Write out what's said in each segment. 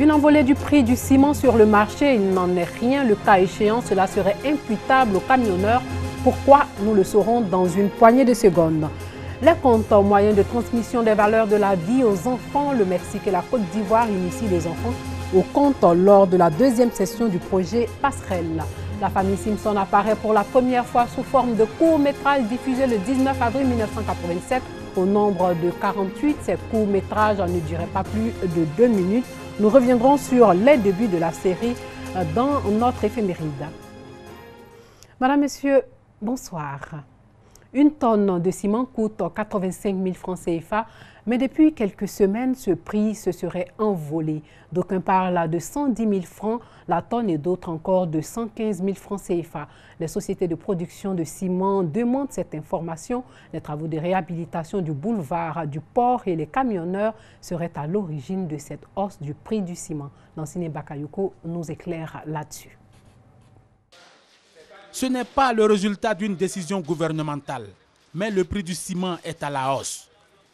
D'une envolée du prix du ciment sur le marché, il n'en est rien. Le cas échéant, cela serait imputable aux camionneurs. Pourquoi? Nous le saurons dans une poignée de secondes. Les comptes moyens de transmission des valeurs de la vie aux enfants, le Mexique et la Côte d'Ivoire initient les enfants au compte lors de la deuxième session du projet Passerelle. La famille Simpson apparaît pour la première fois sous forme de court-métrage diffusé le 19 avril 1987. Au nombre de 48, ces courts-métrages ne duraient pas plus de 2 minutes. Nous reviendrons sur les débuts de la série dans notre éphéméride. Madame, Monsieur, bonsoir. Une tonne de ciment coûte 85 000 francs CFA, mais depuis quelques semaines, ce prix se serait envolé. D'aucuns parlent de 110 000 francs la tonne et d'autres encore de 115 000 francs CFA. Les sociétés de production de ciment demandent cette information. Les travaux de réhabilitation du boulevard du port et les camionneurs seraient à l'origine de cette hausse du prix du ciment. Nancine Bakayoko nous éclaire là-dessus. Ce n'est pas le résultat d'une décision gouvernementale, mais le prix du ciment est à la hausse.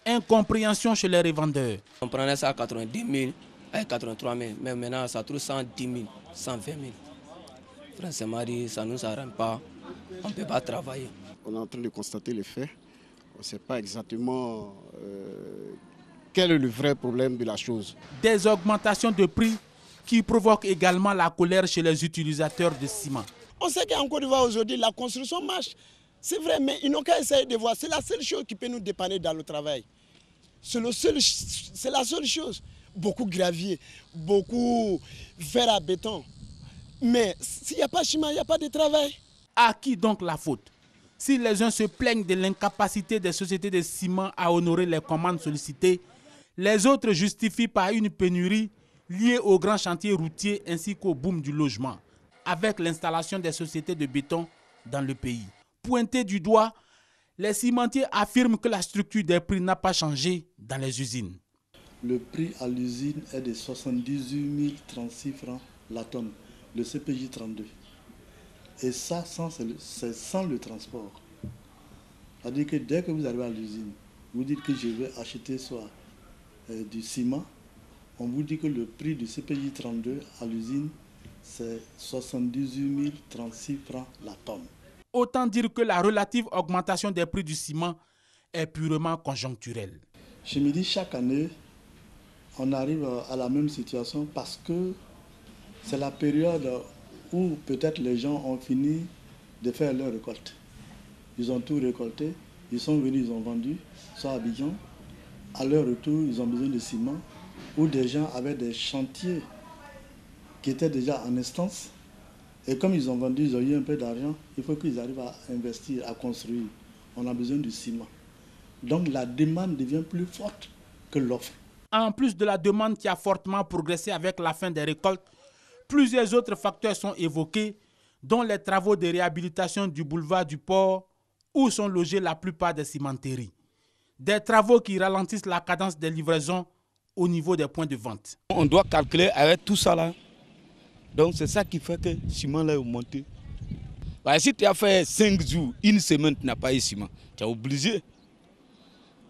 Incompréhension chez les revendeurs. On prenait ça à 90 000, à 83 000, mais maintenant ça trouve 110 000, 120 000. Franchement, ça ne nous arrête pas, on ne peut pas travailler. On est en train de constater les faits, on ne sait pas exactement quel est le vrai problème de la chose. Des augmentations de prix qui provoquent également la colère chez les utilisateurs de ciment. On sait qu'en Côte d'Ivoire aujourd'hui, la construction marche. C'est vrai, mais ils n'ont qu'à essayer de voir. C'est la seule chose qui peut nous dépanner dans le travail. C'est la seule chose. Beaucoup gravier, beaucoup fer à béton. Mais s'il n'y a pas de ciment, il n'y a pas de travail. À qui donc la faute? Si les uns se plaignent de l'incapacité des sociétés de ciment à honorer les commandes sollicitées, les autres justifient par une pénurie liée aux grands chantiers routiers ainsi qu'au boom du logement, avec l'installation des sociétés de béton dans le pays. Pointés du doigt, les cimentiers affirment que la structure des prix n'a pas changé dans les usines. Le prix à l'usine est de 78 036 francs la tonne, le CPJ 32. Et ça, c'est sans le transport. C'est-à-dire que dès que vous arrivez à l'usine, vous dites que je vais acheter soit du ciment, on vous dit que le prix du CPJ 32 à l'usine, c'est 78 036 francs la tonne. Autant dire que la relative augmentation des prix du ciment est purement conjoncturelle. Je me dis chaque année, on arrive à la même situation parce que c'est la période où peut-être les gens ont fini de faire leur récolte. Ils ont tout récolté, ils sont venus, ils ont vendu, soit à Abidjan. À leur retour, ils ont besoin de ciment, ou des gens avaient des chantiers qui étaient déjà en instance. Et comme ils ont vendu, ils ont eu un peu d'argent, il faut qu'ils arrivent à investir, à construire. On a besoin du ciment. Donc la demande devient plus forte que l'offre. En plus de la demande qui a fortement progressé avec la fin des récoltes, plusieurs autres facteurs sont évoqués, dont les travaux de réhabilitation du boulevard du port, où sont logées la plupart des cimenteries. Des travaux qui ralentissent la cadence des livraisons au niveau des points de vente. On doit calculer avec tout ça là. Donc c'est ça qui fait que le ciment là est monté. Bah, si tu as fait 5 jours, une semaine, tu n'as pas eu ciment, tu es obligé.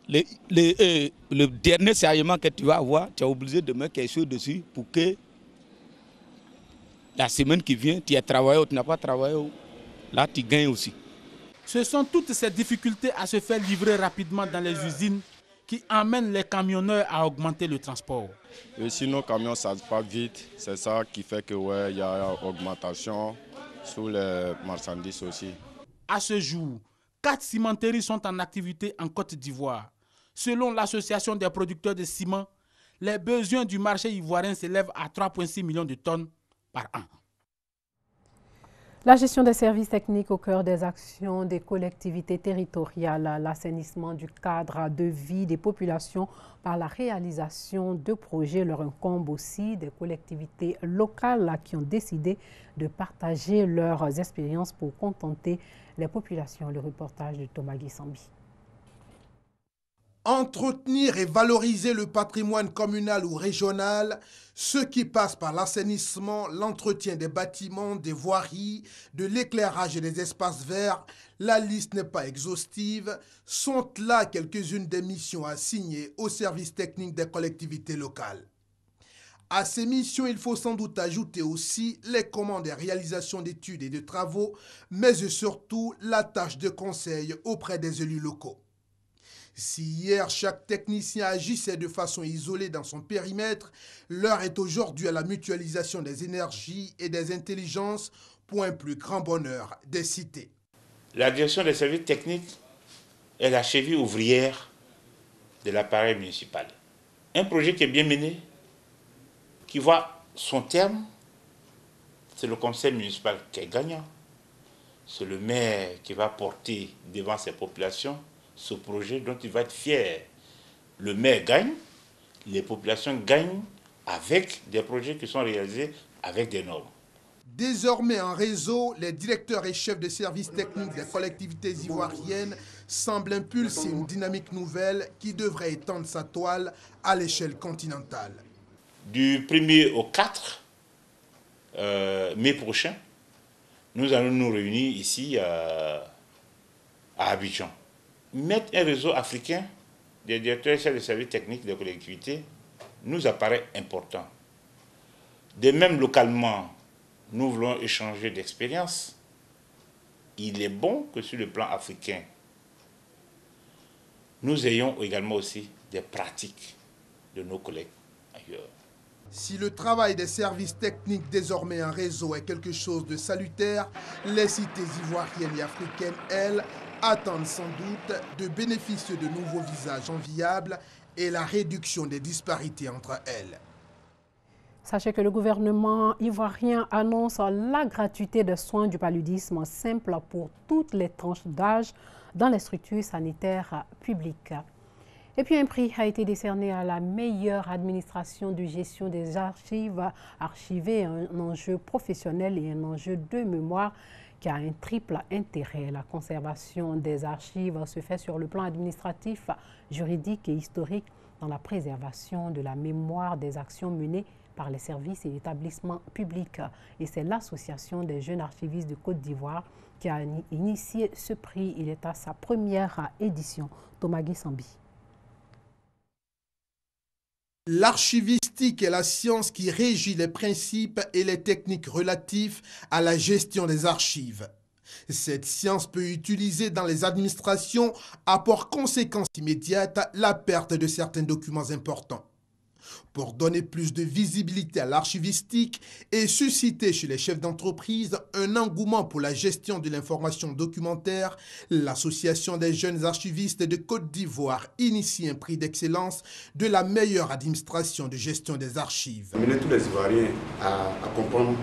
Le dernier serment que tu vas avoir, tu es obligé de mettre quelque chose dessus pour que la semaine qui vient, tu as travaillé ou tu n'as pas travaillé, là tu gagnes aussi. Ce sont toutes ces difficultés à se faire livrer rapidement dans les usines qui amènent les camionneurs à augmenter le transport. Et si nos camions ça pas vite, c'est ça qui fait que ouais, y a une augmentation sur les marchandises aussi. À ce jour, 4 cimenteries sont en activité en Côte d'Ivoire. Selon l'Association des producteurs de ciment, les besoins du marché ivoirien s'élèvent à 3,6 millions de tonnes par an. La gestion des services techniques au cœur des actions des collectivités territoriales, l'assainissement du cadre de vie des populations par la réalisation de projets leur incombe aussi des collectivités locales qui ont décidé de partager leurs expériences pour contenter les populations. Le reportage de Thomas Guissambi. Entretenir et valoriser le patrimoine communal ou régional, ce qui passe par l'assainissement, l'entretien des bâtiments, des voiries, de l'éclairage et des espaces verts, la liste n'est pas exhaustive, sont là quelques-unes des missions assignées aux services techniques des collectivités locales. À ces missions, il faut sans doute ajouter aussi les commandes et réalisations d'études et de travaux, mais surtout la tâche de conseil auprès des élus locaux. Si hier, chaque technicien agissait de façon isolée dans son périmètre, l'heure est aujourd'hui à la mutualisation des énergies et des intelligences pour un plus grand bonheur des cités. La direction des services techniques est la cheville ouvrière de l'appareil municipal. Un projet qui est bien mené, qui voit son terme, c'est le conseil municipal qui est gagnant. C'est le maire qui va porter devant ses populations ce projet dont il va être fier. Le maire gagne, les populations gagnent avec des projets qui sont réalisés avec des normes. Désormais en réseau, les directeurs et chefs de services techniques des collectivités ivoiriennes semblent impulser une dynamique nouvelle qui devrait étendre sa toile à l'échelle continentale. Du 1er au 4 mai prochain, nous allons nous réunir ici à Abidjan. Mettre un réseau africain des directeurs et chefs de services techniques des collectivités nous apparaît important. De même, localement, nous voulons échanger d'expériences. Il est bon que sur le plan africain, nous ayons également aussi des pratiques de nos collègues ailleurs. Si le travail des services techniques désormais en réseau est quelque chose de salutaire, les cités ivoiriennes et africaines, elles, attendent sans doute de bénéficier de nouveaux visages enviables et la réduction des disparités entre elles. Sachez que le gouvernement ivoirien annonce la gratuité des soins du paludisme simple pour toutes les tranches d'âge dans les structures sanitaires publiques. Et puis un prix a été décerné à la meilleure administration de gestion des archives archivées, un enjeu professionnel et un enjeu de mémoire qui a un triple intérêt. La conservation des archives se fait sur le plan administratif, juridique et historique dans la préservation de la mémoire des actions menées par les services et établissements publics. Et c'est l'Association des jeunes archivistes de Côte d'Ivoire qui a initié ce prix. Il est à sa première édition. Thomas Guissambi. L'archivistique est la science qui régit les principes et les techniques relatifs à la gestion des archives. Cette science peut utiliser dans les administrations à pour conséquence immédiate la perte de certains documents importants. Pour donner plus de visibilité à l'archivistique et susciter chez les chefs d'entreprise un engouement pour la gestion de l'information documentaire, l'Association des jeunes archivistes de Côte d'Ivoire initie un prix d'excellence de la meilleure administration de gestion des archives. Amener tous les Ivoiriens à comprendre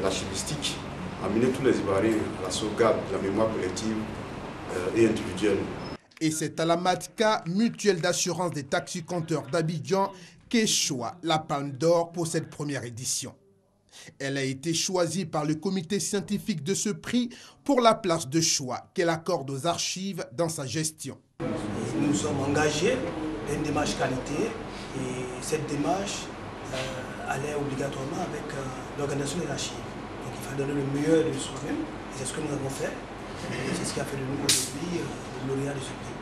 l'archivistique, amener tous les Ivoiriens à la sauvegarde de la mémoire collective et individuelle. Et c'est à la MATCA, mutuelle d'assurance des taxicompteurs d'Abidjan, qu'échoua la Palme d'Or pour cette première édition. Elle a été choisie par le comité scientifique de ce prix pour la place de choix qu'elle accorde aux archives dans sa gestion. Nous sommes engagés dans une démarche qualité et cette démarche allait obligatoirement avec l'organisation des archives. Donc il fallait donner le meilleur de soi-même et c'est ce que nous avons fait. C'est ce qui a fait de nous aujourd'hui le lauréat de ce prix.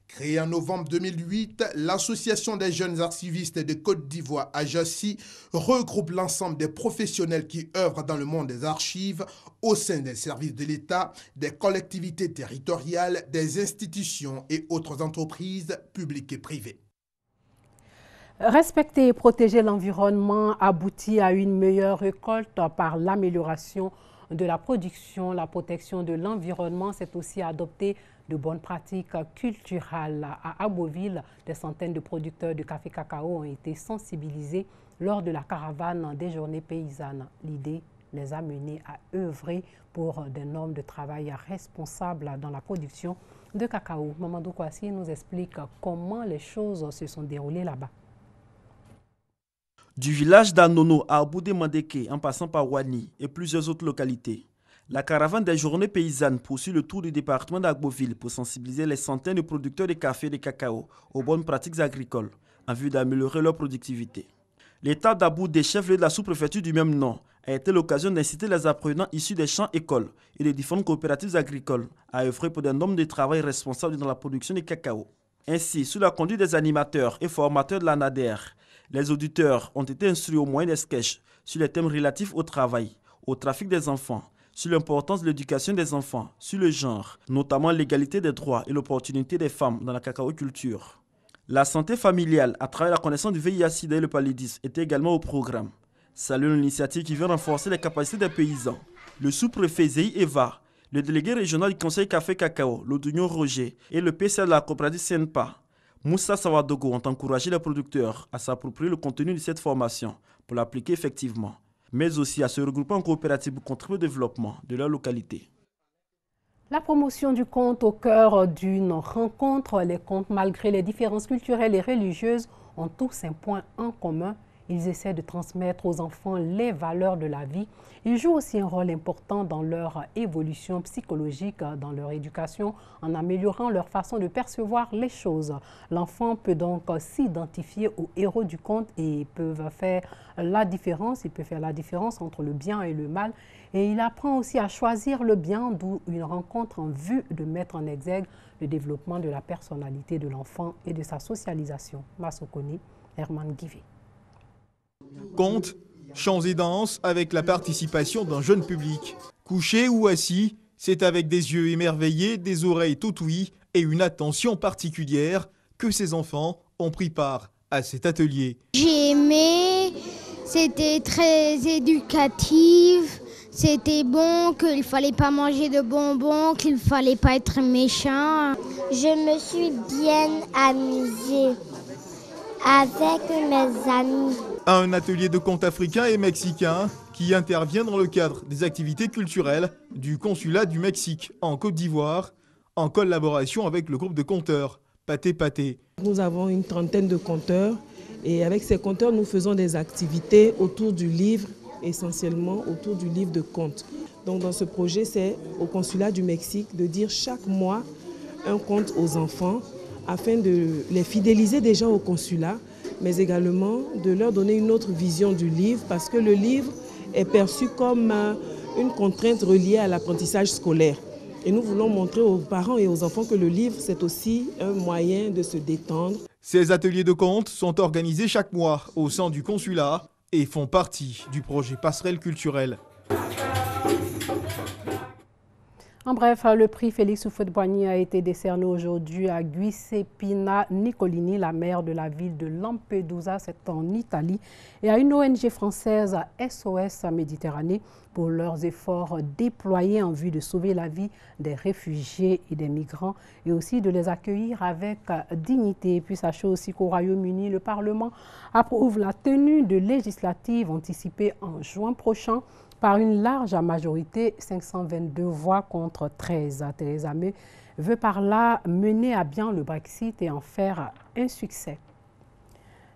Créée en novembre 2008, l'Association des jeunes archivistes de Côte d'Ivoire, AJACI, regroupe l'ensemble des professionnels qui œuvrent dans le monde des archives au sein des services de l'État, des collectivités territoriales, des institutions et autres entreprises publiques et privées. Respecter et protéger l'environnement aboutit à une meilleure récolte par l'amélioration de la production. La protection de l'environnement, c'est aussi adopter de bonnes pratiques culturelles. À Agboville, des centaines de producteurs de café cacao ont été sensibilisés lors de la caravane des journées paysannes. L'idée les a menés à œuvrer pour des normes de travail responsables dans la production de cacao. Mamadou Kouassi nous explique comment les choses se sont déroulées là-bas. Du village d'Anono à Aboudé-Mandeke, en passant par Wani et plusieurs autres localités, la caravane des journées paysannes poursuit le tour du département d'Agboville pour sensibiliser les centaines de producteurs de café et de cacao aux bonnes pratiques agricoles en vue d'améliorer leur productivité. L'étape d'Aboudé, chef-lieu de la sous-préfecture du même nom, a été l'occasion d'inciter les apprenants issus des champs écoles et des différentes coopératives agricoles à œuvrer pour des normes de travail responsables dans la production de cacao. Ainsi, sous la conduite des animateurs et formateurs de l'ANADER, Les auditeurs ont été instruits au moyen des sketchs sur les thèmes relatifs au travail, au trafic des enfants, sur l'importance de l'éducation des enfants, sur le genre, notamment l'égalité des droits et l'opportunité des femmes dans la cacaoculture. La santé familiale à travers la connaissance du VIH/SIDA et le paludisme était également au programme. Saluons l'initiative qui vient renforcer les capacités des paysans. Le sous-préfet Zéhi Eva, le délégué régional du Conseil Café Cacao, Lodugnon Roger et le PCA de la coopérative Senpa, Moussa Sawadogo, ont encouragé les producteurs à s'approprier le contenu de cette formation pour l'appliquer effectivement, mais aussi à se regrouper en coopérative pour contribuer au développement de leur localité. La promotion du conte au cœur d'une rencontre, les contes, malgré les différences culturelles et religieuses, ont tous un point en commun. Ils essaient de transmettre aux enfants les valeurs de la vie. Ils jouent aussi un rôle important dans leur évolution psychologique, dans leur éducation, en améliorant leur façon de percevoir les choses. L'enfant peut donc s'identifier aux héros du conte et il peut faire la différence entre le bien et le mal. Et il apprend aussi à choisir le bien, d'où une rencontre en vue de mettre en exergue le développement de la personnalité de l'enfant et de sa socialisation. Massokoni, Herman Guivé. Contes, chants et danses avec la participation d'un jeune public. Couché ou assis, c'est avec des yeux émerveillés, des oreilles tout ouïes et une attention particulière que ces enfants ont pris part à cet atelier. J'ai aimé, c'était très éducatif, c'était bon, qu'il ne fallait pas manger de bonbons, qu'il ne fallait pas être méchant. Je me suis bien amusée avec mes amis. Un atelier de contes africains et mexicains qui intervient dans le cadre des activités culturelles du consulat du Mexique en Côte d'Ivoire, en collaboration avec le groupe de conteurs Paté Paté. Nous avons une trentaine de conteurs et avec ces conteurs, nous faisons des activités autour du livre, essentiellement autour du livre de contes. Donc dans ce projet, c'est au consulat du Mexique de dire chaque mois un conte aux enfants afin de les fidéliser déjà au consulat, mais également de leur donner une autre vision du livre parce que le livre est perçu comme une contrainte reliée à l'apprentissage scolaire. Et nous voulons montrer aux parents et aux enfants que le livre, c'est aussi un moyen de se détendre. Ces ateliers de contes sont organisés chaque mois au sein du consulat et font partie du projet Passerelle culturelle. En bref, le prix Félix Houphouët-Boigny a été décerné aujourd'hui à Giuseppina Nicolini, la maire de la ville de Lampedusa, c'est en Italie, et à une ONG française, SOS Méditerranée, pour leurs efforts déployés en vue de sauver la vie des réfugiés et des migrants et aussi de les accueillir avec dignité. Et puis sachez aussi qu'au Royaume-Uni, le Parlement approuve la tenue de législatives anticipées en juin prochain par une large majorité, 522 voix contre 13. Theresa May veut par là mener à bien le Brexit et en faire un succès.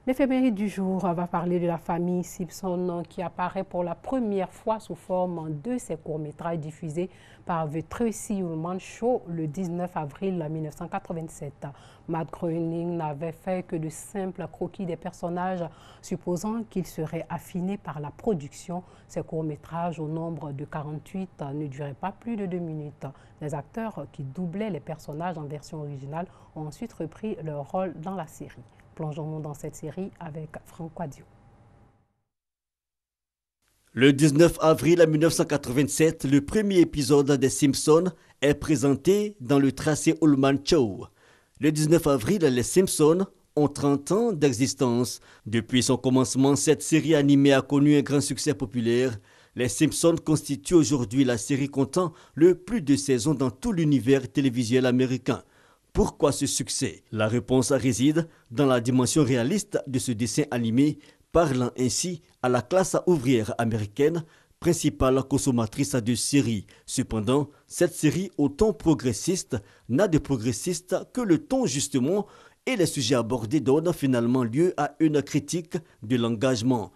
L'éphéméride du jour va parler de la famille Simpson qui apparaît pour la première fois sous forme de ses courts-métrages diffusés par The Tracy Ullman Show le 19 avril 1987. Matt Groening n'avait fait que de simples croquis des personnages, supposant qu'ils seraient affinés par la production. Ces courts-métrages, au nombre de 48, ne duraient pas plus de 2 minutes. Les acteurs qui doublaient les personnages en version originale ont ensuite repris leur rôle dans la série. Plongeons-nous dans cette série avec Franck Quadio. Le 19 avril 1987, le premier épisode des Simpsons est présenté dans le Tracy Ullman Show. Le 19 avril, les Simpsons ont 30 ans d'existence. Depuis son commencement, cette série animée a connu un grand succès populaire. Les Simpsons constituent aujourd'hui la série comptant le plus de saisons dans tout l'univers télévisuel américain. Pourquoi ce succès? La réponse réside dans la dimension réaliste de ce dessin animé, parlant ainsi à la classe ouvrière américaine, principale consommatrice de séries. Cependant, cette série au ton progressiste n'a de progressiste que le ton justement, et les sujets abordés donnent finalement lieu à une critique de l'engagement.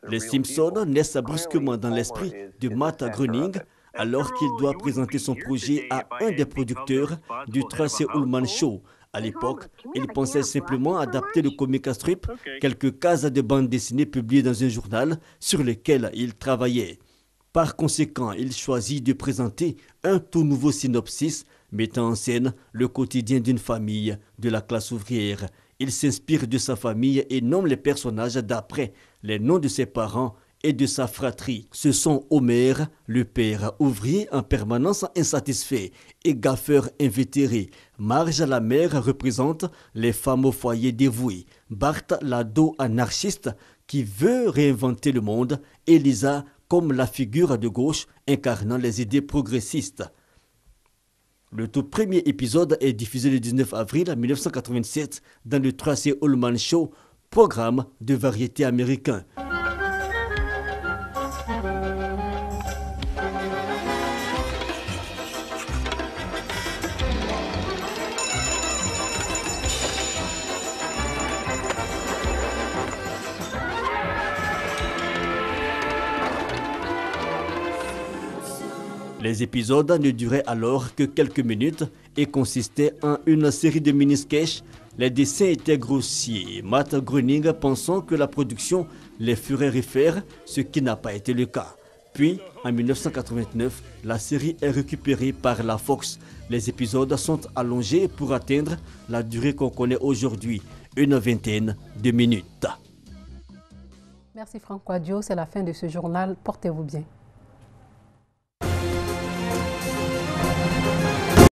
Les Simpsons naissent brusquement dans l'esprit de Matt Groening, alors qu'il doit présenter son projet à un des producteurs du Tracy Ullman Show. À l'époque, il pensait simplement adapter le comic strip, quelques cases de bande dessinée publiées dans un journal sur lesquelles il travaillait. Par conséquent, il choisit de présenter un tout nouveau synopsis mettant en scène le quotidien d'une famille de la classe ouvrière. Il s'inspire de sa famille et nomme les personnages d'après les noms de ses parents et de sa fratrie. Ce sont Homer, le père ouvrier en permanence insatisfait et gaffeur invétéré. Marge, la mère, représente les femmes au foyer dévouées. Bart, l'ado anarchiste qui veut réinventer le monde. Et Lisa, comme la figure de gauche incarnant les idées progressistes. Le tout premier épisode est diffusé le 19 avril 1987 dans le Tracey Ullman Show, programme de variété américain. Les épisodes ne duraient alors que quelques minutes et consistaient en une série de mini-sketchs. Les dessins étaient grossiers, Matt Groening pensant que la production les ferait refaire, ce qui n'a pas été le cas. Puis, en 1989, la série est récupérée par la Fox. Les épisodes sont allongés pour atteindre la durée qu'on connaît aujourd'hui, une vingtaine de minutes. Merci Franck Quadio, c'est la fin de ce journal. Portez-vous bien.